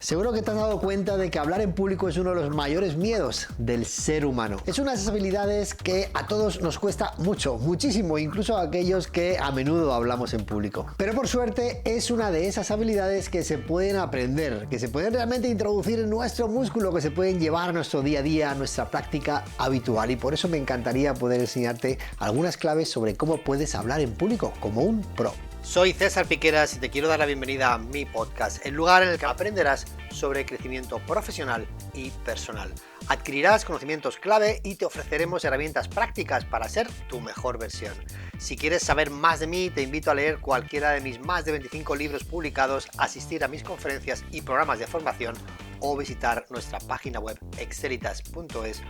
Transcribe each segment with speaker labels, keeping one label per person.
Speaker 1: Seguro que te has dado cuenta de que hablar en público es uno de los mayores miedos del ser humano. Es una de esas habilidades que a todos nos cuesta mucho, muchísimo, incluso a aquellos que a menudo hablamos en público. Pero por suerte es una de esas habilidades que se pueden aprender, que se pueden realmente introducir en nuestro músculo, que se pueden llevar a nuestro día a día, a nuestra práctica habitual. Y por eso me encantaría poder enseñarte algunas claves sobre cómo puedes hablar en público como un pro. Soy César Piqueras y te quiero dar la bienvenida a mi podcast, el lugar en el que aprenderás sobre crecimiento profesional y personal. Adquirirás conocimientos clave y te ofreceremos herramientas prácticas para ser tu mejor versión. Si quieres saber más de mí, te invito a leer cualquiera de mis más de 25 libros publicados, asistir a mis conferencias y programas de formación o visitar nuestra página web excelitas.es.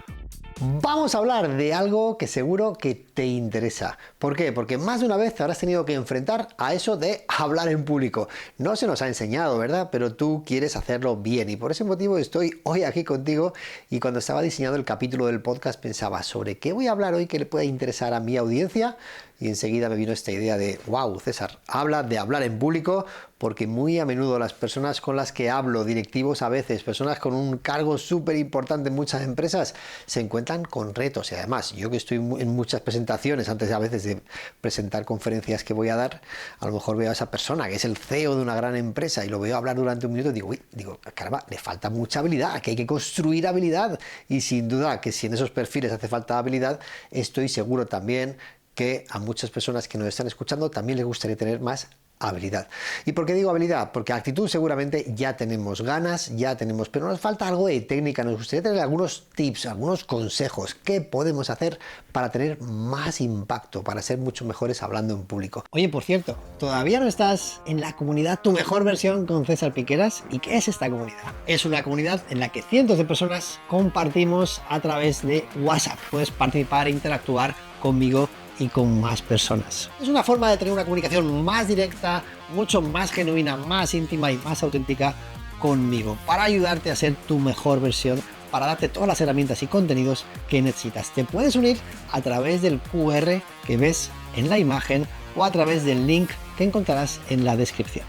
Speaker 1: Vamos a hablar de algo que seguro que te interesa. ¿Por qué? Porque más de una vez te habrás tenido que enfrentar a eso de hablar en público. No se nos ha enseñado, ¿verdad? Pero tú quieres hacerlo bien y por ese motivo estoy hoy aquí contigo y cuando estaba diseñando el capítulo del podcast pensaba sobre qué voy a hablar hoy que le pueda interesar a mi audiencia y enseguida me vino esta idea de wow, César, habla de hablar en público porque muy a menudo las personas con las que hablo, directivos a veces, personas con un cargo súper importante en muchas empresas, se encuentran con retos y además yo que estoy en muchas presentaciones, antes a veces de presentar conferencias que voy a dar, a lo mejor veo a esa persona que es el CEO de una gran empresa y lo veo hablar durante un minuto y digo, caramba, le falta mucha habilidad, que hay que construir habilidad y sin duda que si en esos perfiles hace falta habilidad, estoy seguro también que a muchas personas que nos están escuchando también les gustaría tener más habilidad. ¿Y por qué digo habilidad? Porque actitud seguramente ya tenemos, ganas ya tenemos, pero nos falta algo de técnica, nos gustaría tener algunos tips, algunos consejos, qué podemos hacer para tener más impacto, para ser mucho mejores hablando en público. Oye, por cierto, ¿todavía no estás en la comunidad Tu Mejor Versión con César Piqueras? ¿Y qué es esta comunidad? Es una comunidad en la que cientos de personas compartimos a través de WhatsApp. Puedes participar e interactuar conmigo y con más personas. Es una forma de tener una comunicación más directa, mucho más genuina, más íntima y más auténtica conmigo, para ayudarte a ser tu mejor versión, para darte todas las herramientas y contenidos que necesitas. Te puedes unir a través del QR que ves en la imagen o a través del link que encontrarás en la descripción.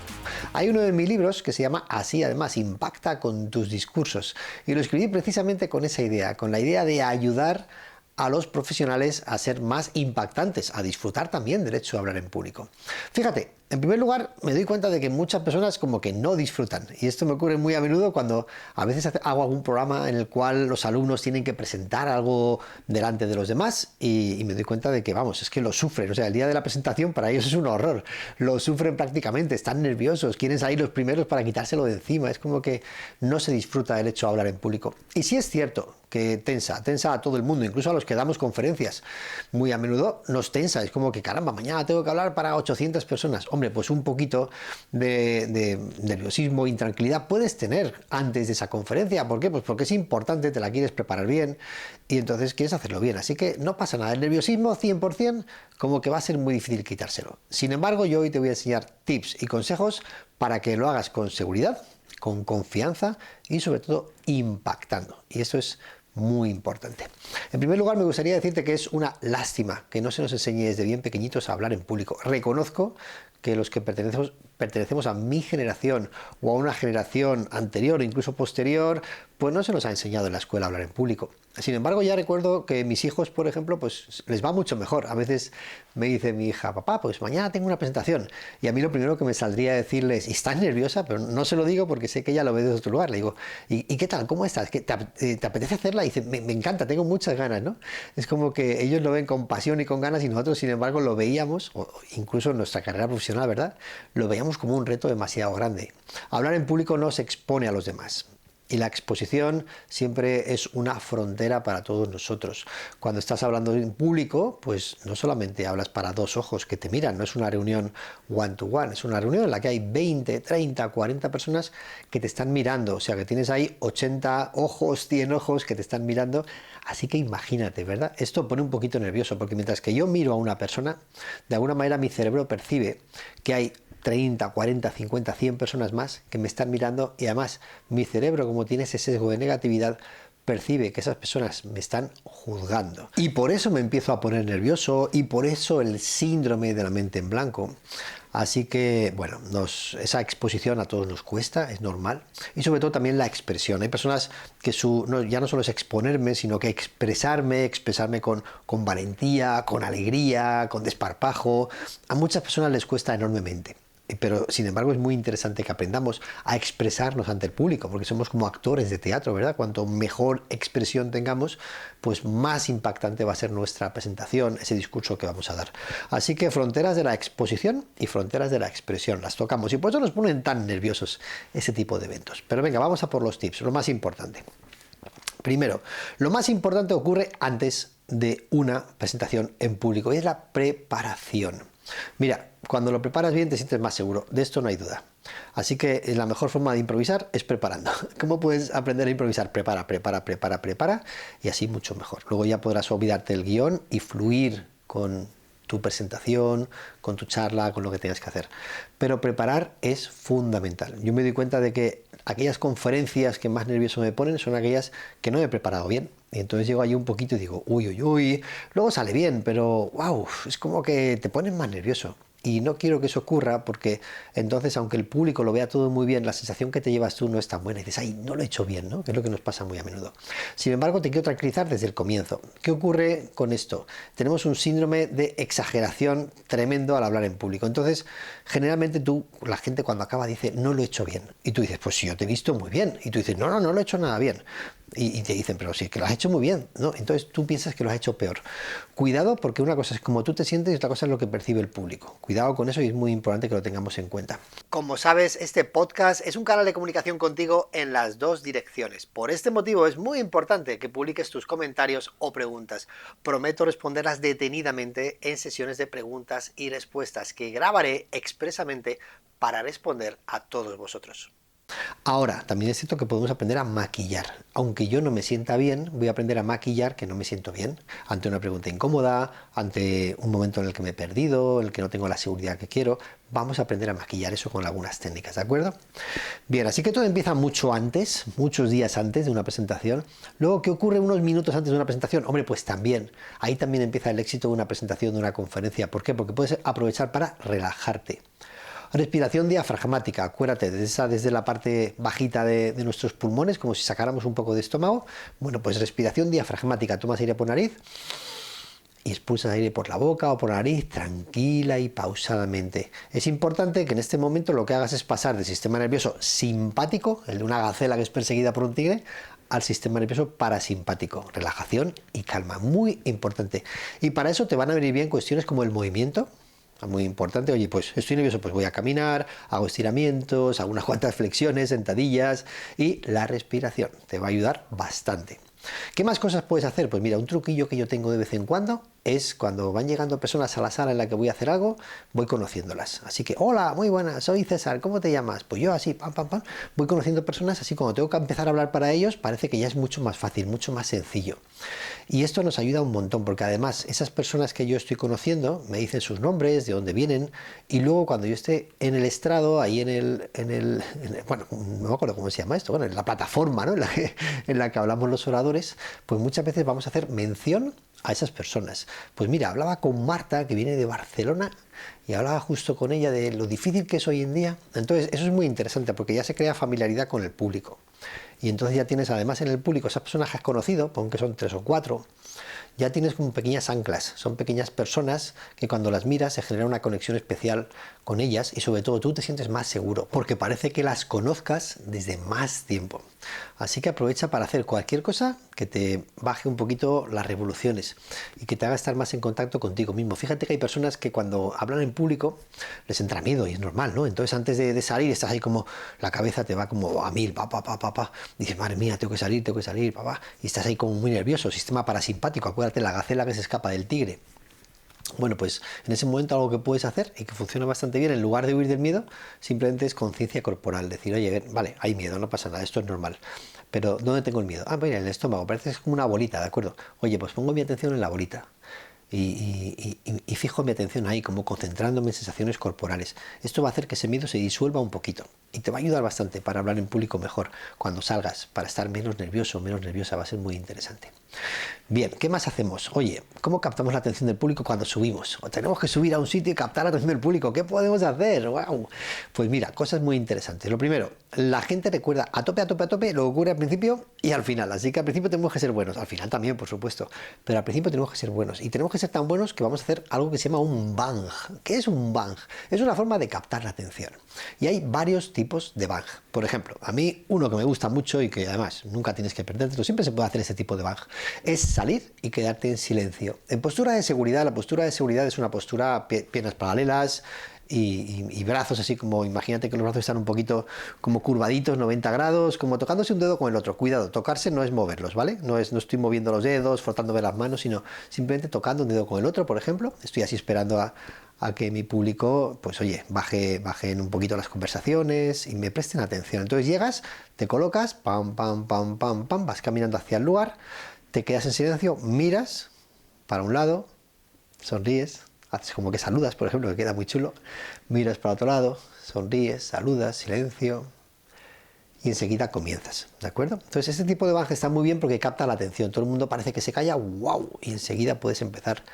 Speaker 1: Hay uno de mis libros que se llama Así además, impacta con tus discursos y lo escribí precisamente con esa idea, con la idea de ayudar a los profesionales a ser más impactantes, a disfrutar también del hecho de hablar en público. Fíjate, en primer lugar me doy cuenta de que muchas personas como que no disfrutan y esto me ocurre muy a menudo cuando a veces hago algún programa en el cual los alumnos tienen que presentar algo delante de los demás y me doy cuenta de que vamos, es que lo sufren, o sea, el día de la presentación para ellos es un horror, lo sufren prácticamente, están nerviosos, quieren salir los primeros para quitárselo de encima, es como que no se disfruta el hecho de hablar en público. Y sí es cierto que tensa a todo el mundo, incluso a los que damos conferencias. Muy a menudo nos tensa, es como que caramba, mañana tengo que hablar para 800 personas. Hombre, pues un poquito de nerviosismo, intranquilidad puedes tener antes de esa conferencia. ¿Por qué? Pues porque es importante, te la quieres preparar bien y entonces quieres hacerlo bien. Así que no pasa nada, el nerviosismo 100% como que va a ser muy difícil quitárselo. Sin embargo, yo hoy te voy a enseñar tips y consejos para que lo hagas con seguridad, con confianza y sobre todo impactando. Y eso es muy importante. En primer lugar, me gustaría decirte que es una lástima que no se nos enseñe desde bien pequeñitos a hablar en público. Reconozco que los que pertenecemos a mi generación o a una generación anterior o incluso posterior, pues no se nos ha enseñado en la escuela a hablar en público. Sin embargo, ya recuerdo que mis hijos, por ejemplo, pues les va mucho mejor. A veces me dice mi hija, papá, pues mañana tengo una presentación. Y a mí lo primero que me saldría decirles, ¿y estás nerviosa? Pero no se lo digo porque sé que ella lo ve desde otro lugar. Le digo, ¿y qué tal? ¿Cómo estás? ¿Te apetece hacerla? Y dice, me encanta, tengo muchas ganas, ¿no? Es como que ellos lo ven con pasión y con ganas y nosotros, sin embargo, lo veíamos, o incluso en nuestra carrera profesional, ¿verdad? Lo veíamos como un reto demasiado grande. Hablar en público nos expone a los demás. Y la exposición siempre es una frontera para todos nosotros. Cuando estás hablando en público, pues no solamente hablas para dos ojos que te miran, no es una reunión one to one, es una reunión en la que hay 20, 30, 40 personas que te están mirando, o sea que tienes ahí 80 ojos, 100 ojos que te están mirando, así que imagínate, ¿verdad? Esto pone un poquito nervioso, porque mientras que yo miro a una persona, de alguna manera mi cerebro percibe que hay 30, 40, 50, 100 personas más que me están mirando y además mi cerebro, como tiene ese sesgo de negatividad, percibe que esas personas me están juzgando. Y por eso me empiezo a poner nervioso y por eso el síndrome de la mente en blanco. Así que, bueno, esa exposición a todos nos cuesta, es normal. Y sobre todo también la expresión. Hay personas que ya no solo es exponerme, sino que expresarme con valentía, con alegría, con desparpajo. A muchas personas les cuesta enormemente. Pero sin embargo es muy interesante que aprendamos a expresarnos ante el público, porque somos como actores de teatro, ¿verdad? Cuanto mejor expresión tengamos, pues más impactante va a ser nuestra presentación, ese discurso que vamos a dar. Así que fronteras de la exposición y fronteras de la expresión las tocamos, y por eso nos ponen tan nerviosos ese tipo de eventos. Pero venga, vamos a por los tips, lo más importante. Primero, lo más importante ocurre antes de una presentación en público, y es la preparación. Mira, cuando lo preparas bien te sientes más seguro, de esto no hay duda. Así que la mejor forma de improvisar es preparando. ¿Cómo puedes aprender a improvisar? Prepara, y así mucho mejor. Luego ya podrás olvidarte del guión y fluir con tu presentación, con tu charla, con lo que tengas que hacer. Pero preparar es fundamental. Yo me doy cuenta de que aquellas conferencias que más nervioso me ponen son aquellas que no he preparado bien. Y entonces llego allí un poquito y digo, uy. Luego sale bien, pero wow, es como que te pones más nervioso. Y no quiero que eso ocurra porque entonces, aunque el público lo vea todo muy bien, la sensación que te llevas tú no es tan buena. Y dices, ay, no lo he hecho bien, ¿no? Que es lo que nos pasa muy a menudo. Sin embargo, te quiero tranquilizar desde el comienzo. ¿Qué ocurre con esto? Tenemos un síndrome de exageración tremendo al hablar en público. Entonces, generalmente la gente cuando acaba dice, no lo he hecho bien. Y tú dices, pues si yo te he visto muy bien. Y tú dices, no lo he hecho nada bien. Y te dicen, pero sí, que lo has hecho muy bien, ¿no? Entonces tú piensas que lo has hecho peor. Cuidado, porque una cosa es cómo tú te sientes y otra cosa es lo que percibe el público. Cuidado con eso y es muy importante que lo tengamos en cuenta. Como sabes, este podcast es un canal de comunicación contigo en las dos direcciones. Por este motivo es muy importante que publiques tus comentarios o preguntas. Prometo responderlas detenidamente en sesiones de preguntas y respuestas que grabaré expresamente para responder a todos vosotros. Ahora, también es cierto que podemos aprender a maquillar. Aunque yo no me sienta bien, voy a aprender a maquillar que no me siento bien. Ante una pregunta incómoda, ante un momento en el que me he perdido, en el que no tengo la seguridad que quiero, vamos a aprender a maquillar eso con algunas técnicas, ¿de acuerdo? Bien, así que todo empieza mucho antes, muchos días antes de una presentación. Luego, ¿qué ocurre unos minutos antes de una presentación? Hombre, pues también, ahí también empieza el éxito de una presentación, de una conferencia. ¿Por qué? Porque puedes aprovechar para relajarte. Respiración diafragmática, acuérdate, desde la parte bajita de nuestros pulmones, como si sacáramos un poco de estómago. Bueno, pues respiración diafragmática, tomas aire por nariz y expulsas aire por la boca o por la nariz, tranquila y pausadamente. Es importante que en este momento lo que hagas es pasar del sistema nervioso simpático, el de una gacela que es perseguida por un tigre, al sistema nervioso parasimpático. Relajación y calma, muy importante. Y para eso te van a venir bien cuestiones como el movimiento. Muy importante, oye, pues estoy nervioso, pues voy a caminar, hago estiramientos, hago unas cuantas flexiones, sentadillas, y la respiración te va a ayudar bastante. ¿Qué más cosas puedes hacer? Pues mira, un truquillo que yo tengo de vez en cuando es cuando van llegando personas a la sala en la que voy a hacer algo, voy conociéndolas. Así que, hola, muy buenas, soy César, ¿cómo te llamas? Pues yo así, pam, voy conociendo personas, así cuando tengo que empezar a hablar para ellos, parece que ya es mucho más fácil, mucho más sencillo. Y esto nos ayuda un montón, porque además esas personas que yo estoy conociendo me dicen sus nombres, de dónde vienen, y luego cuando yo esté en el estrado, ahí bueno, no me acuerdo cómo se llama esto, bueno, en la plataforma, ¿no? en la que hablamos los oradores, pues muchas veces vamos a hacer mención a esas personas. Pues mira, hablaba con Marta, que viene de Barcelona, y hablaba justo con ella de lo difícil que es hoy en día. Entonces, eso es muy interesante, porque ya se crea familiaridad con el público. Y entonces ya tienes además en el público esas personas que has conocido, aunque son 3 o 4, ya tienes como pequeñas anclas, son pequeñas personas que cuando las miras se genera una conexión especial con ellas y sobre todo tú te sientes más seguro, porque parece que las conozcas desde más tiempo. Así que aprovecha para hacer cualquier cosa que te baje un poquito las revoluciones y que te haga estar más en contacto contigo mismo. Fíjate que hay personas que cuando hablan en público les entra miedo y es normal, ¿no? Entonces antes de salir estás ahí como, la cabeza te va como a 1000, dices, madre mía, tengo que salir, papá, y estás ahí como muy nervioso, sistema parasimpático, acuérdate, la gacela que se escapa del tigre. Bueno, pues en ese momento algo que puedes hacer y que funciona bastante bien, en lugar de huir del miedo, simplemente es conciencia corporal. Decir, oye, vale, hay miedo, no pasa nada, esto es normal. Pero ¿dónde tengo el miedo? Ah, mira, en el estómago, parece que es como una bolita, ¿de acuerdo? Oye, pues pongo mi atención en la bolita. Y fijo mi atención ahí, como concentrándome en sensaciones corporales. Esto va a hacer que ese miedo se disuelva un poquito y te va a ayudar bastante para hablar en público mejor cuando salgas, para estar menos nervioso, menos nerviosa, va a ser muy interesante. Bien, ¿qué más hacemos? Oye, ¿cómo captamos la atención del público cuando subimos? O tenemos que subir a un sitio y captar la atención del público. ¿Qué podemos hacer? ¡Wow! Pues mira, cosas muy interesantes. Lo primero, la gente recuerda a tope lo que ocurre al principio y al final. Así que al principio tenemos que ser buenos. Al final también, por supuesto. Pero al principio tenemos que ser buenos. Y tenemos que ser tan buenos que vamos a hacer algo que se llama un bang. ¿Qué es un bang? Es una forma de captar la atención. Y hay varios tipos de bang. Por ejemplo, a mí uno que me gusta mucho y que además nunca tienes que perdértelo, siempre se puede hacer este tipo de bang, es salir y quedarte en silencio. En postura de seguridad, la postura de seguridad es una postura piernas paralelas y brazos así como, imagínate que los brazos están un poquito como curvaditos, 90 grados, como tocándose un dedo con el otro. Cuidado, tocarse no es moverlos, ¿vale? No estoy moviendo los dedos, frotándome las manos, sino simplemente tocando un dedo con el otro, por ejemplo. Estoy así esperando a que mi público, pues oye, bajen un poquito las conversaciones y me presten atención. Entonces llegas, te colocas, pam, vas caminando hacia el lugar, te quedas en silencio, miras para un lado, sonríes, haces como que saludas, por ejemplo, que queda muy chulo, miras para otro lado, sonríes, saludas, silencio, y enseguida comienzas, ¿de acuerdo? Entonces este tipo de bang está muy bien porque capta la atención, todo el mundo parece que se calla, wow, y enseguida puedes empezar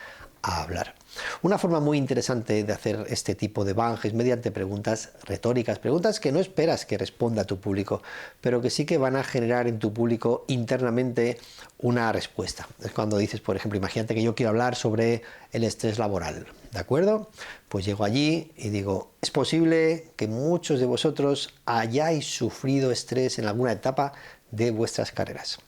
Speaker 1: a hablar. Una forma muy interesante de hacer este tipo de bang es mediante preguntas retóricas, preguntas que no esperas que responda tu público, pero que sí que van a generar en tu público internamente una respuesta. Es cuando dices, por ejemplo, imagínate que yo quiero hablar sobre el estrés laboral, ¿de acuerdo? Pues llego allí y digo, es posible que muchos de vosotros hayáis sufrido estrés en alguna etapa de vuestras carreras.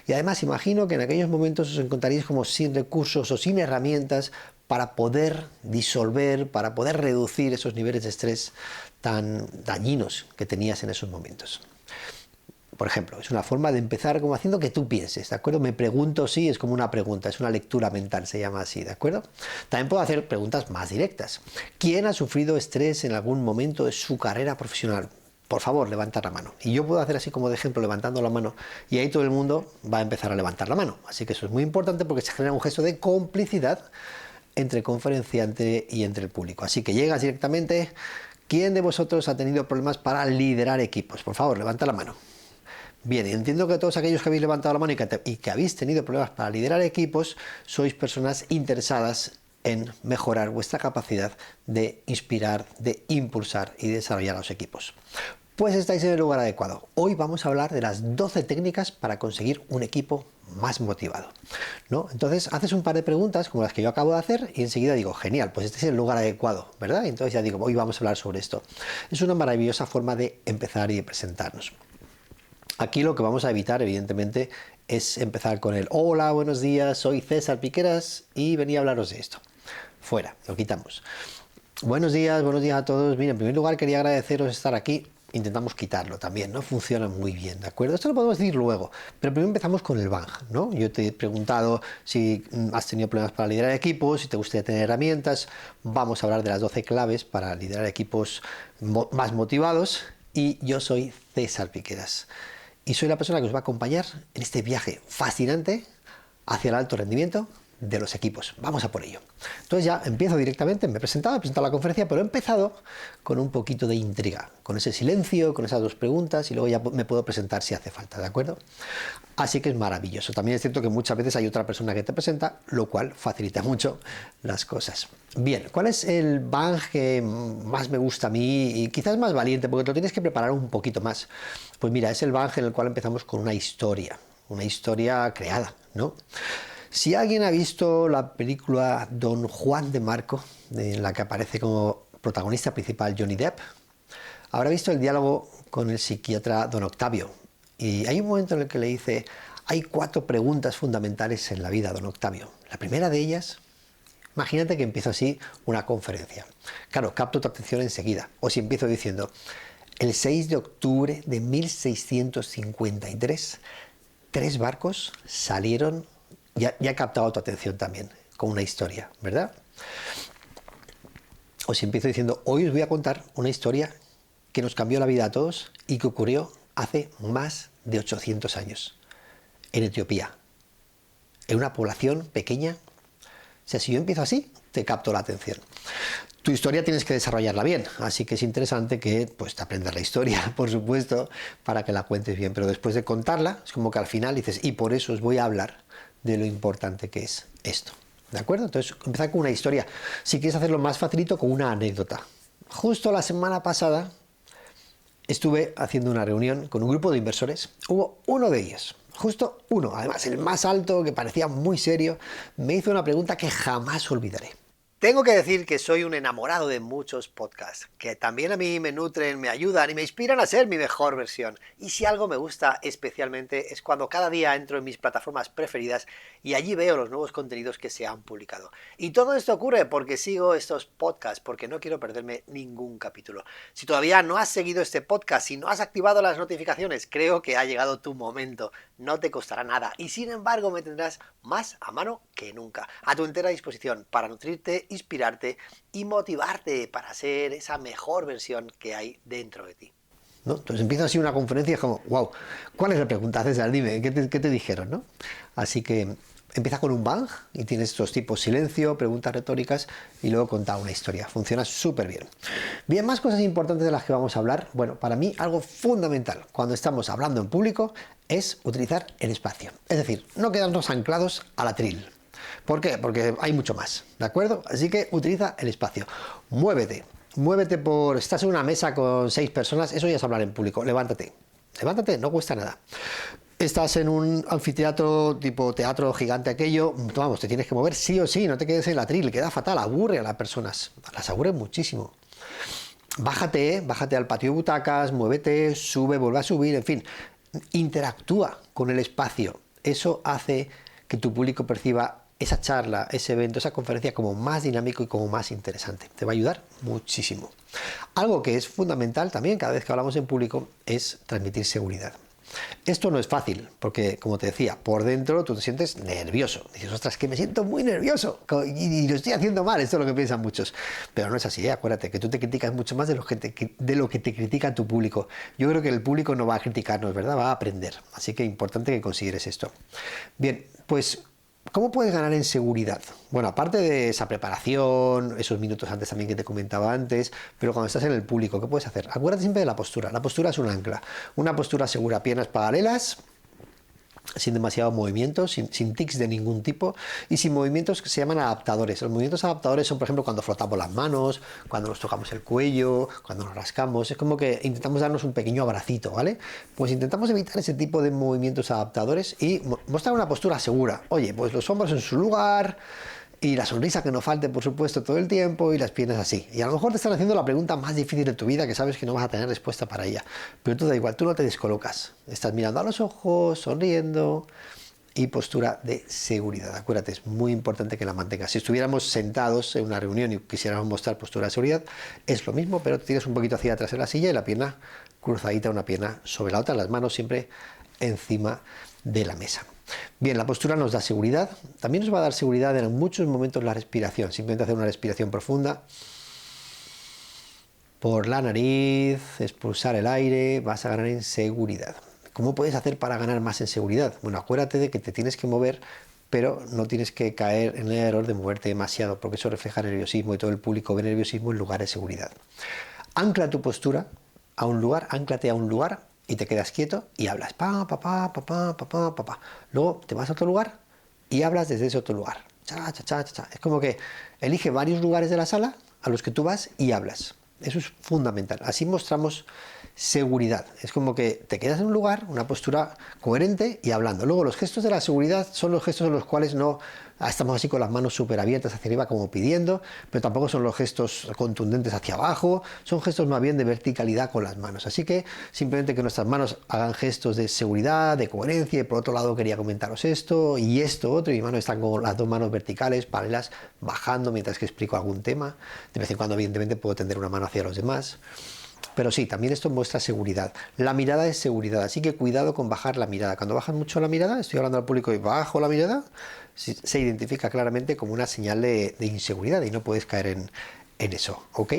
Speaker 1: Y además imagino que en aquellos momentos os encontraréis como sin recursos o sin herramientas para poder disolver, para poder reducir esos niveles de estrés tan dañinos que tenías en esos momentos. Por ejemplo, es una forma de empezar como haciendo que tú pienses, ¿de acuerdo? Me pregunto si es como una pregunta, es una lectura mental, se llama así, ¿de acuerdo? También puedo hacer preguntas más directas. ¿Quién ha sufrido estrés en algún momento de su carrera profesional? Por favor, levanta la mano. Y yo puedo hacer así como de ejemplo, levantando la mano, y ahí todo el mundo va a empezar a levantar la mano. Así que eso es muy importante porque se genera un gesto de complicidad entre el conferenciante y entre el público. Así que llegas directamente. ¿Quién de vosotros ha tenido problemas para liderar equipos? Por favor, levanta la mano. Bien, entiendo que todos aquellos que habéis levantado la mano y que habéis tenido problemas para liderar equipos, sois personas interesadas en mejorar vuestra capacidad de inspirar, de impulsar y desarrollar los equipos. Pues estáis en el lugar adecuado. Hoy vamos a hablar de las 12 técnicas para conseguir un equipo más motivado, ¿no? Entonces haces un par de preguntas como las que yo acabo de hacer y enseguida digo, genial, pues este es el lugar adecuado, ¿verdad? Entonces ya digo, hoy vamos a hablar sobre esto. Es una maravillosa forma de empezar y de presentarnos. Aquí lo que vamos a evitar, evidentemente, es empezar con el hola, buenos días, soy César Piqueras y venía a hablaros de esto. Fuera, lo quitamos. Buenos días a todos. Mira, en primer lugar quería agradeceros estar aquí. Intentamos quitarlo también, ¿no? Funciona muy bien, ¿de acuerdo? Esto lo podemos decir luego, pero primero empezamos con el bang, ¿no? Yo te he preguntado si has tenido problemas para liderar equipos, si te gustaría tener herramientas. Vamos a hablar de las 12 claves para liderar equipos más motivados y yo soy César Piqueras y soy la persona que os va a acompañar en este viaje fascinante hacia el alto rendimiento de los equipos. Vamos a por ello. Entonces ya empiezo directamente, me he presentado la conferencia, pero he empezado con un poquito de intriga, con ese silencio, con esas dos preguntas y luego ya me puedo presentar si hace falta, ¿de acuerdo? Así que es maravilloso. También es cierto que muchas veces hay otra persona que te presenta, lo cual facilita mucho las cosas. Bien, ¿cuál es el bang que más me gusta a mí y quizás más valiente, porque te lo tienes que preparar un poquito más? Pues mira, es el bang en el cual empezamos con una historia creada, ¿no? Si alguien ha visto la película Don Juan de Marco, en la que aparece como protagonista principal Johnny Depp, habrá visto el diálogo con el psiquiatra Don Octavio. Y hay un momento en el que le dice, hay 4 preguntas fundamentales en la vida, Don Octavio. La primera de ellas, imagínate que empiezo así una conferencia. Claro, capto tu atención enseguida. O si empiezo diciendo, el 6 de octubre de 1653, 3 barcos salieron. Ya he captado tu atención también, con una historia, ¿verdad? O si empiezo diciendo, hoy os voy a contar una historia que nos cambió la vida a todos y que ocurrió hace más de 800 años, en Etiopía, en una población pequeña. O sea, si yo empiezo así, te capto la atención. Tu historia tienes que desarrollarla bien, así que es interesante que pues, te aprendas la historia, por supuesto, para que la cuentes bien, pero después de contarla, es como que al final dices, y por eso os voy a hablar de lo importante que es esto. ¿De acuerdo? Entonces, empezar con una historia. Si quieres hacerlo más facilito, con una anécdota. Justo la semana pasada estuve haciendo una reunión con un grupo de inversores. Hubo uno de ellos, justo uno, además el más alto, que parecía muy serio, me hizo una pregunta que jamás olvidaré. Tengo que decir que soy un enamorado de muchos podcasts, que también a mí me nutren, me ayudan y me inspiran a ser mi mejor versión. Y si algo me gusta especialmente es cuando cada día entro en mis plataformas preferidas y allí veo los nuevos contenidos que se han publicado. Y todo esto ocurre porque sigo estos podcasts, porque no quiero perderme ningún capítulo. Si todavía no has seguido este podcast, si no has activado las notificaciones, creo que ha llegado tu momento. No te costará nada y sin embargo me tendrás más a mano que nunca, a tu entera disposición para nutrirte, inspirarte y motivarte para ser esa mejor versión que hay dentro de ti. ¿No? Entonces empieza así una conferencia como, wow, ¿cuál es la pregunta, César? Dime, ¿qué te dijeron? ¿No? Así que empieza con un bang y tienes estos tipos silencio, preguntas retóricas y luego contar una historia. Funciona súper bien. Bien, más cosas importantes de las que vamos a hablar. Bueno, para mí algo fundamental cuando estamos hablando en público es utilizar el espacio. Es decir, no quedarnos anclados al atril. ¿Por qué? Porque hay mucho más, ¿de acuerdo? Así que utiliza el espacio. Muévete. Muévete estás en una mesa con 6 personas, eso ya es hablar en público. Levántate. Levántate, no cuesta nada. Estás en un anfiteatro tipo teatro gigante aquello, vamos, te tienes que mover sí o sí, no te quedes en el atril, queda fatal, aburre a las personas, las aburre muchísimo. Bájate al patio de butacas, muévete, sube, vuelve a subir, en fin, interactúa con el espacio. Eso hace que tu público perciba esa charla, ese evento, esa conferencia como más dinámico y como más interesante. Te va a ayudar muchísimo. Algo que es fundamental también cada vez que hablamos en público es transmitir seguridad. Esto no es fácil, porque como te decía, por dentro tú te sientes nervioso. Dices, ostras, que me siento muy nervioso y lo estoy haciendo mal, esto es lo que piensan muchos. Pero no es así, ¿eh? Acuérdate que tú te criticas mucho más de lo que te critica tu público. Yo creo que el público no va a criticarnos, ¿verdad? Va a aprender. Así que es importante que consideres esto. Bien, pues ¿cómo puedes ganar en seguridad? Bueno, aparte de esa preparación, esos minutos antes también que te comentaba antes, pero cuando estás en el público, ¿qué puedes hacer? Acuérdate siempre de la postura. La postura es un ancla. Una postura segura, piernas paralelas, sin demasiado movimiento, sin tics de ningún tipo y sin movimientos que se llaman adaptadores. Los movimientos adaptadores son, por ejemplo, cuando frotamos las manos, cuando nos tocamos el cuello, cuando nos rascamos. Es como que intentamos darnos un pequeño abracito, ¿vale? Pues intentamos evitar ese tipo de movimientos adaptadores y mostrar una postura segura. Oye, pues los hombros en su lugar y la sonrisa que no falte, por supuesto, todo el tiempo y las piernas así. Y a lo mejor te están haciendo la pregunta más difícil de tu vida, que sabes que no vas a tener respuesta para ella. Pero tú da igual, tú no te descolocas. Estás mirando a los ojos, sonriendo y postura de seguridad. Acuérdate, es muy importante que la mantengas. Si estuviéramos sentados en una reunión y quisiéramos mostrar postura de seguridad, es lo mismo, pero te tiras un poquito hacia atrás en la silla y la pierna cruzadita, una pierna sobre la otra, las manos siempre encima de la mesa. Bien, la postura nos da seguridad, también nos va a dar seguridad en muchos momentos la respiración, simplemente hacer una respiración profunda por la nariz, expulsar el aire, vas a ganar en seguridad. ¿Cómo puedes hacer para ganar más en seguridad? Bueno, acuérdate de que te tienes que mover, pero no tienes que caer en el error de moverte demasiado, porque eso refleja nerviosismo y todo el público ve nerviosismo en lugar de seguridad. Ancla tu postura a un lugar, ánclate a un lugar y te quedas quieto y hablas. Luego te vas a otro lugar y hablas desde ese otro lugar. Cha, cha, cha, cha, cha. Es como que elige varios lugares de la sala a los que tú vas y hablas. Eso es fundamental. Así mostramos seguridad. Es como que te quedas en un lugar, una postura coherente y hablando. Luego los gestos de la seguridad son los gestos en los cuales no estamos así con las manos súper abiertas hacia arriba como pidiendo, pero tampoco son los gestos contundentes hacia abajo, son gestos más bien de verticalidad con las manos. Así que simplemente que nuestras manos hagan gestos de seguridad, de coherencia. Y por otro lado quería comentaros esto y esto otro, y mis manos están con las dos manos verticales, paralelas, bajando mientras que explico algún tema. De vez en cuando evidentemente puedo tender una mano hacia los demás. Pero sí, también esto muestra seguridad. La mirada es seguridad, así que cuidado con bajar la mirada. Cuando bajas mucho la mirada, estoy hablando al público y bajo la mirada, se identifica claramente como una señal de inseguridad y no puedes caer en eso, ¿ok?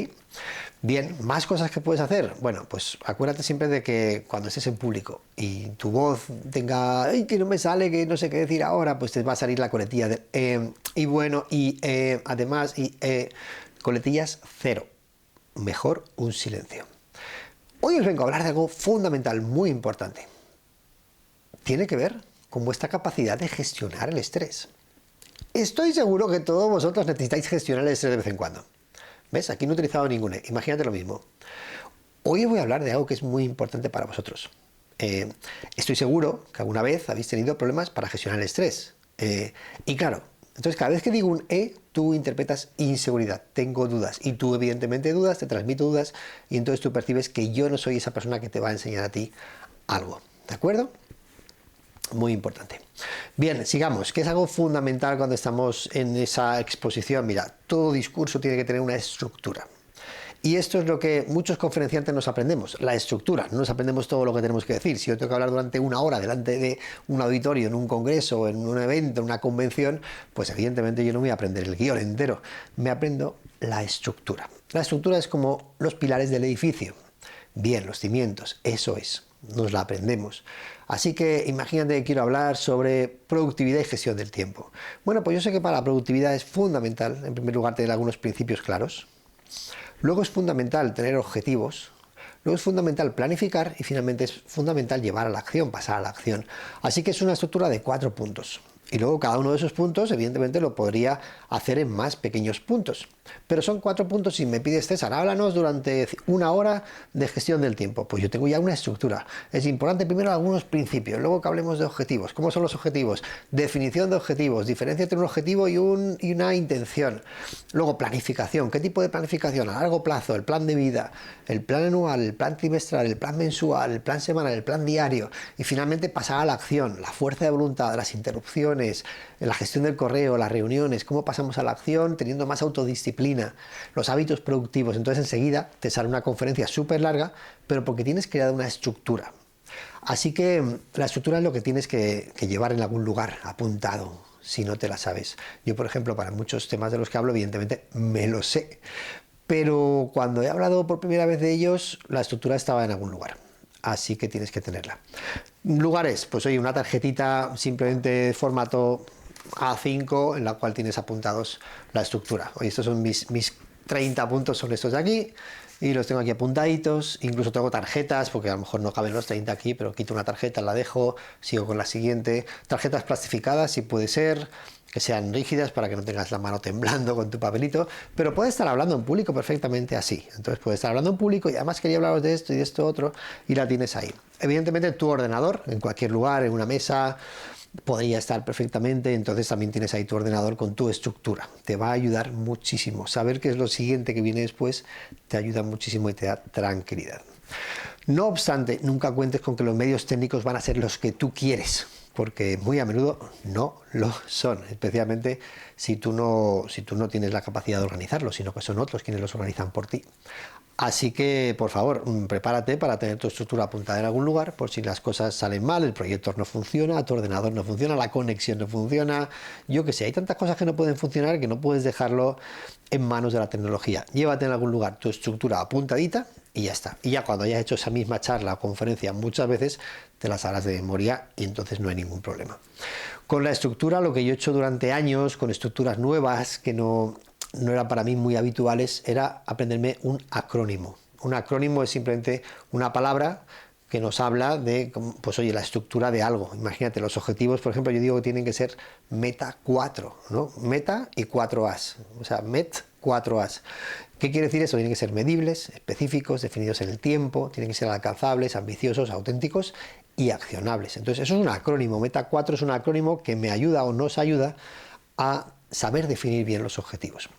Speaker 1: Bien, más cosas que puedes hacer. Bueno, pues acuérdate siempre de que cuando estés en público y tu voz tenga, ay, que no me sale, que no sé qué decir ahora, pues te va a salir la coletilla de y bueno, y además, y coletillas cero. Mejor un silencio. Hoy os vengo a hablar de algo fundamental, muy importante. Tiene que ver con vuestra capacidad de gestionar el estrés. Estoy seguro que todos vosotros necesitáis gestionar el estrés de vez en cuando. ¿Ves? Aquí no he utilizado ninguna. Imagínate lo mismo. Hoy os voy a hablar de algo que es muy importante para vosotros. Estoy seguro que alguna vez habéis tenido problemas para gestionar el estrés. Y claro, entonces cada vez que digo un tú interpretas inseguridad, tengo dudas. Y tú evidentemente dudas, te transmito dudas, y entonces tú percibes que yo no soy esa persona que te va a enseñar a ti algo. ¿De acuerdo? Muy importante. Bien, sigamos, que es algo fundamental cuando estamos en esa exposición. Mira, todo discurso tiene que tener una estructura. Y esto es lo que muchos conferenciantes nos aprendemos, la estructura. No nos aprendemos todo lo que tenemos que decir. Si yo tengo que hablar durante una hora delante de un auditorio, en un congreso, en un evento, en una convención, pues evidentemente yo no voy a aprender el guión entero. Me aprendo la estructura. La estructura es como los pilares del edificio. Bien, los cimientos, eso es. Nos la aprendemos. Así que imagínate que quiero hablar sobre productividad y gestión del tiempo. Bueno, pues yo sé que para la productividad es fundamental, en primer lugar, tener algunos principios claros. Luego es fundamental tener objetivos. Luego es fundamental planificar y finalmente es fundamental llevar a la acción, pasar a la acción. Así que es una estructura de 4 puntos. Y luego cada uno de esos puntos, evidentemente, lo podría hacer en más pequeños puntos. Pero son 4 puntos y me pides, César, háblanos durante una hora de gestión del tiempo. Pues yo tengo ya una estructura. Es importante primero algunos principios, luego que hablemos de objetivos. ¿Cómo son los objetivos? Definición de objetivos, diferencia entre un objetivo y una intención. Luego planificación. ¿Qué tipo de planificación? A largo plazo, el plan de vida, el plan anual, el plan trimestral, el plan mensual, el plan semanal, el plan diario. Y finalmente pasar a la acción, la fuerza de voluntad, las interrupciones, la gestión del correo, las reuniones, cómo pasamos a la acción teniendo más autodisciplina, los hábitos productivos. Entonces enseguida te sale una conferencia súper larga, pero porque tienes creada una estructura. Así que la estructura es lo que tienes que llevar en algún lugar, apuntado, si no te la sabes. Yo, por ejemplo, para muchos temas de los que hablo, evidentemente me lo sé, pero cuando he hablado por primera vez de ellos, la estructura estaba en algún lugar. Así que tienes que tenerla. Lugares, pues oye, una tarjetita simplemente de formato A5 en la cual tienes apuntados la estructura. Oye, estos son mis 30 puntos, son estos de aquí, y los tengo aquí apuntaditos. Incluso tengo tarjetas, porque a lo mejor no caben los 30 aquí, pero quito una tarjeta, la dejo, sigo con la siguiente. Tarjetas plastificadas, si puede ser, que sean rígidas para que no tengas la mano temblando con tu papelito, pero puedes estar hablando en público perfectamente así. Entonces puedes estar hablando en público y además quería hablaros de esto y de esto otro y la tienes ahí. Evidentemente en tu ordenador, en cualquier lugar, en una mesa, podría estar perfectamente. Entonces también tienes ahí tu ordenador con tu estructura. Te va a ayudar muchísimo. Saber qué es lo siguiente que viene después te ayuda muchísimo y te da tranquilidad. No obstante, nunca cuentes con que los medios técnicos van a ser los que tú quieres, porque muy a menudo no lo son, especialmente si tú no tienes la capacidad de organizarlos, sino que son otros quienes los organizan por ti. Así que, por favor, prepárate para tener tu estructura apuntada en algún lugar, por si las cosas salen mal, el proyector no funciona, tu ordenador no funciona, la conexión no funciona, yo qué sé, hay tantas cosas que no pueden funcionar que no puedes dejarlo en manos de la tecnología. Llévate en algún lugar tu estructura apuntadita y ya está. Y ya cuando hayas hecho esa misma charla o conferencia muchas veces, te las harás de memoria y entonces no hay ningún problema. Con la estructura, lo que yo he hecho durante años, con estructuras nuevas que no eran para mí muy habituales, era aprenderme un acrónimo. Un acrónimo es simplemente una palabra que nos habla de, pues oye, la estructura de algo. Imagínate, los objetivos, por ejemplo, yo digo que tienen que ser meta 4, ¿no? Meta y 4 As, o sea, MET 4 As. ¿Qué quiere decir eso? Tienen que ser medibles, específicos, definidos en el tiempo, tienen que ser alcanzables, ambiciosos, auténticos y accionables. Entonces, eso es un acrónimo. Meta 4 es un acrónimo que me ayuda o nos ayuda a saber definir bien los objetivos.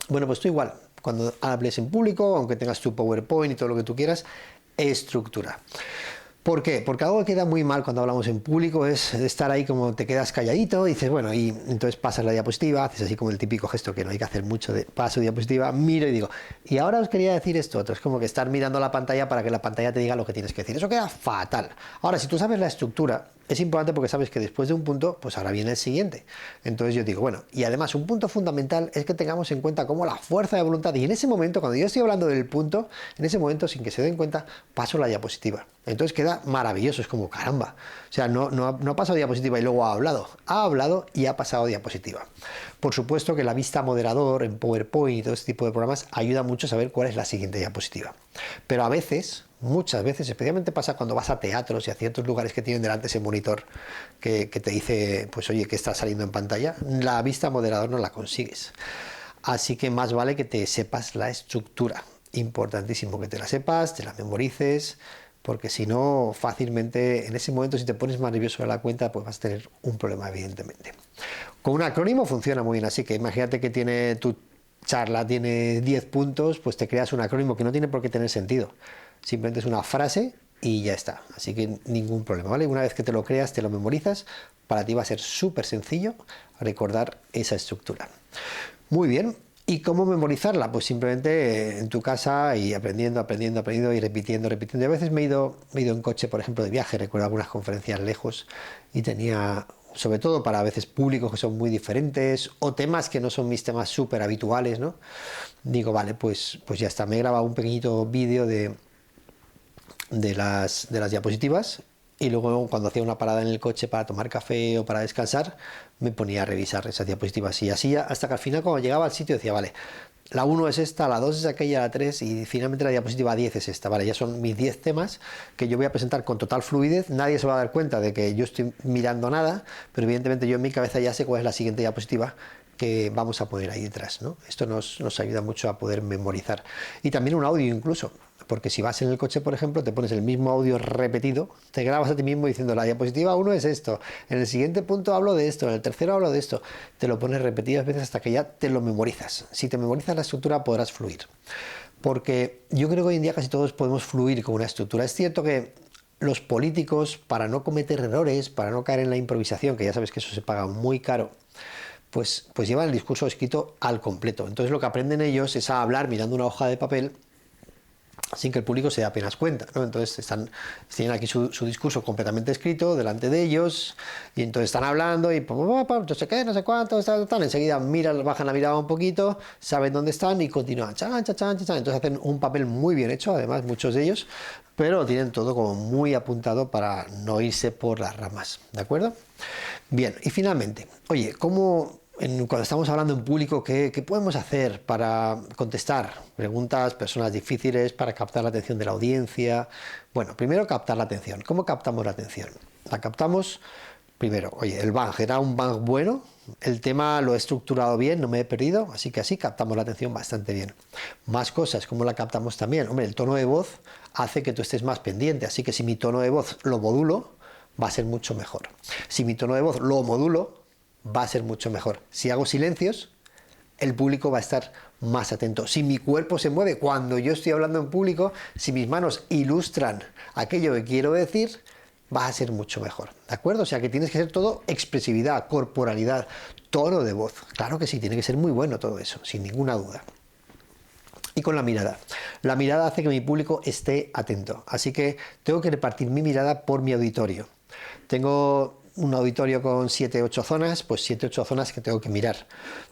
Speaker 1: Bueno, pues tú igual, cuando hables en público, aunque tengas tu PowerPoint y todo lo que tú quieras, estructura. ¿Por qué? Porque algo que queda muy mal cuando hablamos en público es estar ahí como te quedas calladito, dices, bueno, y entonces pasas la diapositiva, haces así como el típico gesto que no hay que hacer mucho de paso diapositiva, miro y digo, y ahora os quería decir esto otro, es como que estar mirando la pantalla para que la pantalla te diga lo que tienes que decir. Eso queda fatal. Ahora, si tú sabes la estructura, es importante porque sabes que después de un punto, pues ahora viene el siguiente. Entonces yo digo, bueno, y además un punto fundamental es que tengamos en cuenta cómo la fuerza de voluntad, y en ese momento, cuando yo estoy hablando del punto, en ese momento, sin que se den cuenta, paso la diapositiva. Entonces queda maravilloso, es como caramba. O sea, no ha pasado diapositiva y luego ha hablado y ha pasado diapositiva. Por supuesto que la vista moderador en PowerPoint y todo este tipo de programas ayuda mucho a saber cuál es la siguiente diapositiva. Pero a veces Muchas veces, especialmente pasa cuando vas a teatros y a ciertos lugares que tienen delante ese monitor que te dice, pues oye, que está saliendo en pantalla, la vista moderador no la consigues. Así que más vale que te sepas la estructura. Importantísimo que te la sepas, te la memorices, porque si no, fácilmente en ese momento, si te pones más nervioso de la cuenta, pues vas a tener un problema, evidentemente. Con un acrónimo funciona muy bien, así que imagínate que tiene tu charla, tiene 10 puntos, pues te creas un acrónimo que no tiene por qué tener sentido. Simplemente es una frase y ya está. Así que ningún problema, ¿vale? Una vez que te lo creas, te lo memorizas, para ti va a ser súper sencillo recordar esa estructura. Muy bien. ¿Y cómo memorizarla? Pues simplemente en tu casa y aprendiendo y repitiendo. Y a veces me he ido en coche, por ejemplo, de viaje, recuerdo algunas conferencias lejos y tenía, sobre todo para a veces públicos que son muy diferentes o temas que no son mis temas súper habituales, ¿no? Digo, vale, pues ya está, me he grabado un pequeñito vídeo de las diapositivas y luego cuando hacía una parada en el coche para tomar café o para descansar me ponía a revisar esas diapositivas y así hasta que al final cuando llegaba al sitio decía, vale, la 1 es esta, la 2 es aquella, la 3 y finalmente la diapositiva 10 es esta, vale, ya son mis 10 temas que yo voy a presentar con total fluidez, nadie se va a dar cuenta de que yo estoy mirando nada, pero evidentemente yo en mi cabeza ya sé cuál es la siguiente diapositiva que vamos a poner ahí detrás, ¿no? Esto nos ayuda mucho a poder memorizar. Y también un audio incluso, porque si vas en el coche, por ejemplo, te pones el mismo audio repetido, te grabas a ti mismo diciendo la diapositiva 1 es esto, en el siguiente punto hablo de esto, en el tercero hablo de esto, te lo pones repetidas veces hasta que ya te lo memorizas. Si te memorizas la estructura podrás fluir, porque yo creo que hoy en día casi todos podemos fluir con una estructura. Es cierto que los políticos, para no cometer errores, para no caer en la improvisación, que ya sabes que eso se paga muy caro, pues llevan el discurso escrito al completo. Entonces lo que aprenden ellos es a hablar mirando una hoja de papel sin que el público se dé apenas cuenta, ¿no? Entonces tienen aquí su discurso completamente escrito delante de ellos y entonces están hablando y no sé qué, no sé cuánto, enseguida bajan la mirada un poquito, saben dónde están y continúan, entonces hacen un papel muy bien hecho, además muchos de ellos, pero lo tienen todo como muy apuntado para no irse por las ramas, ¿de acuerdo? Bien, y finalmente, oye, cuando estamos hablando en público, ¿qué podemos hacer para contestar preguntas, personas difíciles, para captar la atención de la audiencia? Bueno, primero captar la atención. ¿Cómo captamos la atención? La captamos primero, oye, el bang, ¿era un bang bueno? El tema lo he estructurado bien, no me he perdido, así que así captamos la atención bastante bien. Más cosas, ¿cómo la captamos también? Hombre, el tono de voz hace que tú estés más pendiente, así que si mi tono de voz lo modulo, va a ser mucho mejor. Si mi tono de voz lo modulo, va a ser mucho mejor. Si hago silencios, el público va a estar más atento. Si mi cuerpo se mueve cuando yo estoy hablando en público, si mis manos ilustran aquello que quiero decir, va a ser mucho mejor, ¿de acuerdo? O sea que tienes que ser todo expresividad, corporalidad, tono de voz. Claro que sí, tiene que ser muy bueno todo eso, sin ninguna duda. Y con la mirada. La mirada hace que mi público esté atento. Así que tengo que repartir mi mirada por mi auditorio. Tengo un auditorio con 7-8 zonas, pues 7-8 zonas que tengo que mirar.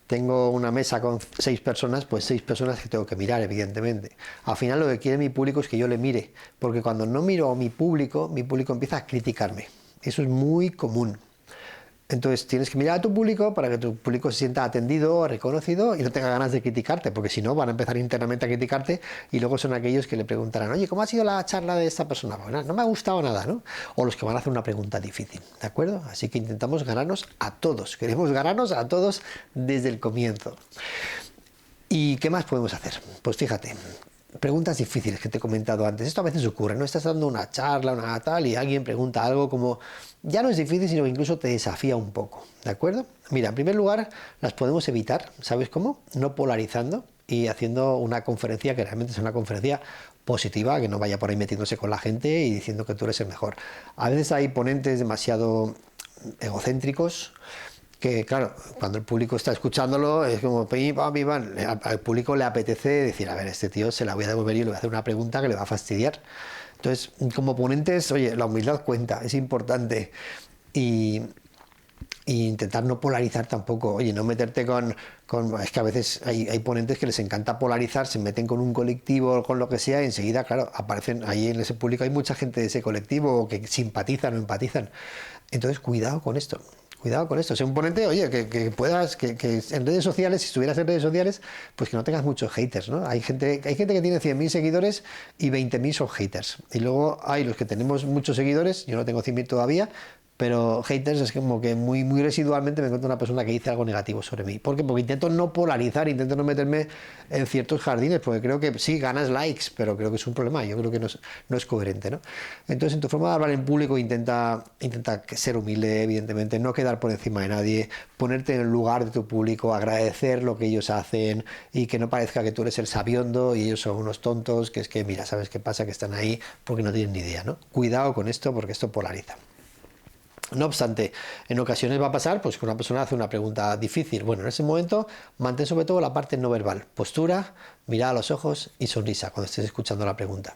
Speaker 1: Tengo una mesa con 6 personas, pues 6 personas que tengo que mirar, evidentemente. Al final lo que quiere mi público es que yo le mire, porque cuando no miro a mi público empieza a criticarme. Eso es muy común. Entonces tienes que mirar a tu público para que tu público se sienta atendido, reconocido y no tenga ganas de criticarte, porque si no van a empezar internamente a criticarte y luego son aquellos que le preguntarán, oye, ¿cómo ha sido la charla de esta persona? Pues no me ha gustado nada, ¿no? O los que van a hacer una pregunta difícil, ¿de acuerdo? Así que intentamos ganarnos a todos, queremos ganarnos a todos desde el comienzo. ¿Y qué más podemos hacer? Pues fíjate, preguntas difíciles que te he comentado antes. Esto a veces ocurre, ¿no? Estás dando una charla, una tal, y alguien pregunta algo como, ya no es difícil, sino que incluso te desafía un poco, ¿de acuerdo? Mira, en primer lugar, las podemos evitar, ¿sabes cómo? No polarizando y haciendo una conferencia que realmente es una conferencia positiva, que no vaya por ahí metiéndose con la gente y diciendo que tú eres el mejor. A veces hay ponentes demasiado egocéntricos, que claro, cuando el público está escuchándolo es como al público le apetece decir, a ver, este tío se la voy a devolver y le voy a hacer una pregunta que le va a fastidiar. Entonces, como ponentes, oye, la humildad cuenta, es importante y intentar no polarizar tampoco, oye, no meterte con es que a veces hay ponentes que les encanta polarizar, se meten con un colectivo o con lo que sea y enseguida, claro, aparecen ahí en ese público, hay mucha gente de ese colectivo que simpatizan o empatizan. Entonces, cuidado con esto. Cuidado con esto. Sé un ponente, oye, que puedas, que en redes sociales, si estuvieras en redes sociales, pues que no tengas muchos haters, ¿no? Hay gente que tiene 100.000 seguidores y 20.000 son haters. Y luego hay los que tenemos muchos seguidores, yo no tengo 100.000 todavía, pero haters es como que muy, muy residualmente me encuentro una persona que dice algo negativo sobre mí. ¿Por qué? Porque intento no polarizar, intento no meterme en ciertos jardines, porque creo que sí, ganas likes, pero creo que es un problema, yo creo que no es coherente, ¿no? Entonces, en tu forma de hablar en público, intenta ser humilde, evidentemente, no quedar por encima de nadie, ponerte en el lugar de tu público, agradecer lo que ellos hacen y que no parezca que tú eres el sabiondo y ellos son unos tontos, que es que, mira, ¿sabes qué pasa? Que están ahí porque no tienen ni idea, ¿no? Cuidado con esto, porque esto polariza. No obstante, en ocasiones va a pasar pues, que una persona hace una pregunta difícil. Bueno, en ese momento mantén sobre todo la parte no verbal, postura, mirada a los ojos y sonrisa cuando estés escuchando la pregunta.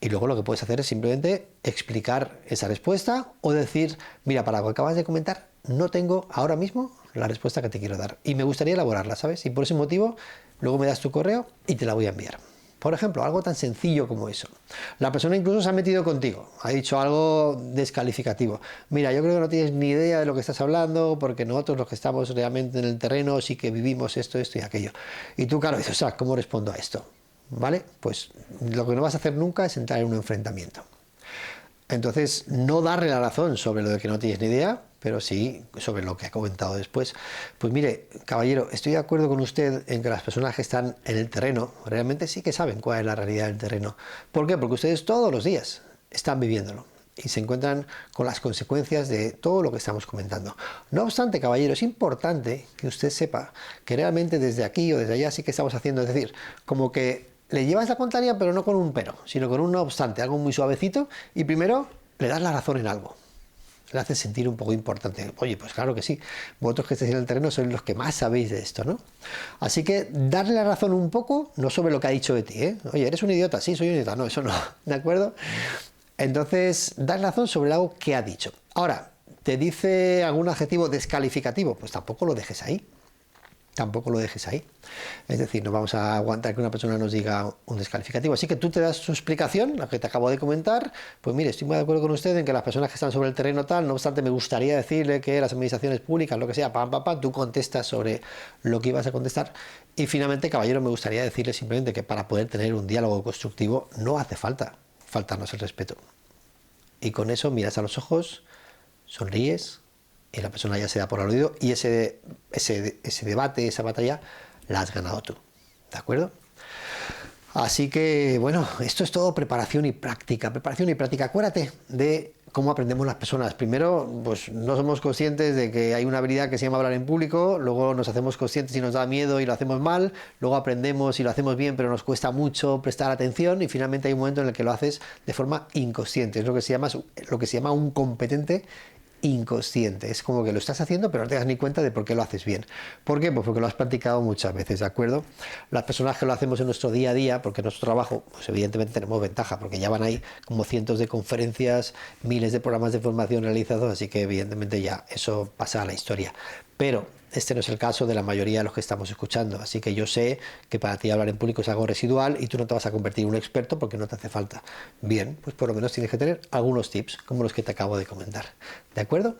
Speaker 1: Y luego lo que puedes hacer es simplemente explicar esa respuesta o decir, mira, para lo que acabas de comentar, no tengo ahora mismo la respuesta que te quiero dar y me gustaría elaborarla, ¿sabes? Y por ese motivo, luego me das tu correo y te la voy a enviar. Por ejemplo, algo tan sencillo como eso. La persona incluso se ha metido contigo, ha dicho algo descalificativo. Mira, yo creo que no tienes ni idea de lo que estás hablando, porque nosotros los que estamos realmente en el terreno sí que vivimos esto y aquello. Y tú, claro, dices, ¿cómo respondo a esto? ¿Vale? Pues lo que no vas a hacer nunca es entrar en un enfrentamiento. Entonces, no darle la razón sobre lo de que no tienes ni idea, pero sí sobre lo que ha comentado después. Pues mire, caballero, estoy de acuerdo con usted en que las personas que están en el terreno realmente sí que saben cuál es la realidad del terreno. ¿Por qué? Porque ustedes todos los días están viviéndolo y se encuentran con las consecuencias de todo lo que estamos comentando. No obstante, caballero, es importante que usted sepa que realmente desde aquí o desde allá sí que estamos haciendo, es decir, como que le llevas la contraria, pero no con un pero, sino con un no obstante, algo muy suavecito, y primero le das la razón en algo. Le hace sentir un poco importante. Oye, pues claro que sí. Vosotros que estáis en el terreno sois los que más sabéis de esto, ¿no? Así que darle la razón un poco, no sobre lo que ha dicho de ti, ¿eh? Oye, eres un idiota, sí, soy un idiota. No, eso no, ¿de acuerdo? Entonces, dar razón sobre algo que ha dicho. Ahora, ¿te dice algún adjetivo descalificativo? Pues tampoco lo dejes ahí. Tampoco lo dejes ahí. Es decir, no vamos a aguantar que una persona nos diga un descalificativo. Así que tú te das su explicación, la que te acabo de comentar. Pues mire, estoy muy de acuerdo con usted en que las personas que están sobre el terreno tal, no obstante, me gustaría decirle que las administraciones públicas, lo que sea, tú contestas sobre lo que ibas a contestar. Y finalmente, caballero, me gustaría decirle simplemente que para poder tener un diálogo constructivo no hace falta faltarnos el respeto. Y con eso miras a los ojos, sonríes, y la persona ya se da por aludido y ese debate, esa batalla, la has ganado tú. ¿De acuerdo? Así que, bueno, esto es todo preparación y práctica. Preparación y práctica. Acuérdate de cómo aprendemos las personas. Primero, pues no somos conscientes de que hay una habilidad que se llama hablar en público, luego nos hacemos conscientes y nos da miedo y lo hacemos mal, luego aprendemos y lo hacemos bien, pero nos cuesta mucho prestar atención y finalmente hay un momento en el que lo haces de forma inconsciente. Es lo que se llama un competente inconsciente. Es como que lo estás haciendo pero no te das ni cuenta de por qué lo haces bien. ¿Por qué? Pues porque lo has practicado muchas veces, ¿de acuerdo? Las personas que lo hacemos en nuestro día a día, porque en nuestro trabajo, pues evidentemente tenemos ventaja, porque ya van ahí como cientos de conferencias, miles de programas de formación realizados, así que evidentemente ya eso pasa a la historia. Pero este no es el caso de la mayoría de los que estamos escuchando, así que yo sé que para ti hablar en público es algo residual y tú no te vas a convertir en un experto porque no te hace falta. Bien, pues por lo menos tienes que tener algunos tips como los que te acabo de comentar. ¿De acuerdo?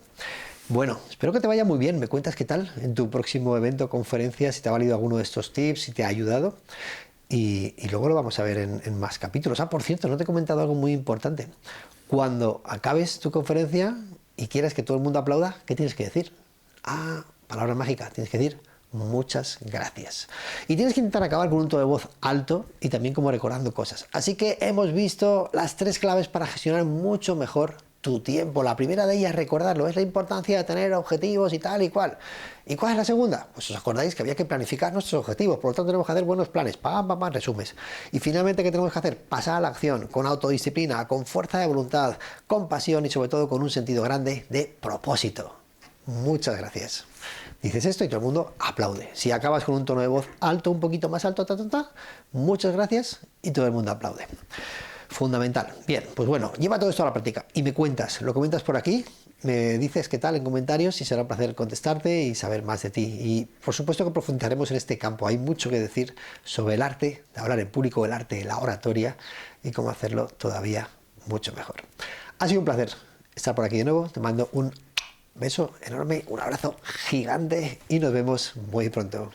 Speaker 1: Bueno, espero que te vaya muy bien. Me cuentas qué tal en tu próximo evento o conferencia, si te ha valido alguno de estos tips, si te ha ayudado. Y luego lo vamos a ver en más capítulos. Por cierto, no te he comentado algo muy importante. Cuando acabes tu conferencia y quieras que todo el mundo aplauda, ¿qué tienes que decir? Palabra mágica, tienes que decir muchas gracias. Y tienes que intentar acabar con un tono de voz alto y también como recordando cosas. Así que hemos visto las 3 claves para gestionar mucho mejor tu tiempo. La primera de ellas, recordarlo, es la importancia de tener objetivos y tal y cual. ¿Y cuál es la segunda? Pues os acordáis que había que planificar nuestros objetivos, por lo tanto tenemos que hacer buenos planes, resumes. Y finalmente, ¿qué tenemos que hacer? Pasar a la acción, con autodisciplina, con fuerza de voluntad, con pasión y sobre todo con un sentido grande de propósito. Muchas gracias. Dices esto y todo el mundo aplaude. Si acabas con un tono de voz alto, un poquito más alto, muchas gracias y todo el mundo aplaude. Fundamental. Bien, pues bueno, lleva todo esto a la práctica y me cuentas, lo comentas por aquí, me dices qué tal en comentarios y será un placer contestarte y saber más de ti. Y por supuesto que profundizaremos en este campo. Hay mucho que decir sobre el arte de hablar en público, el arte de la oratoria y cómo hacerlo todavía mucho mejor. Ha sido un placer estar por aquí de nuevo. Te mando un beso enorme, un abrazo gigante y nos vemos muy pronto.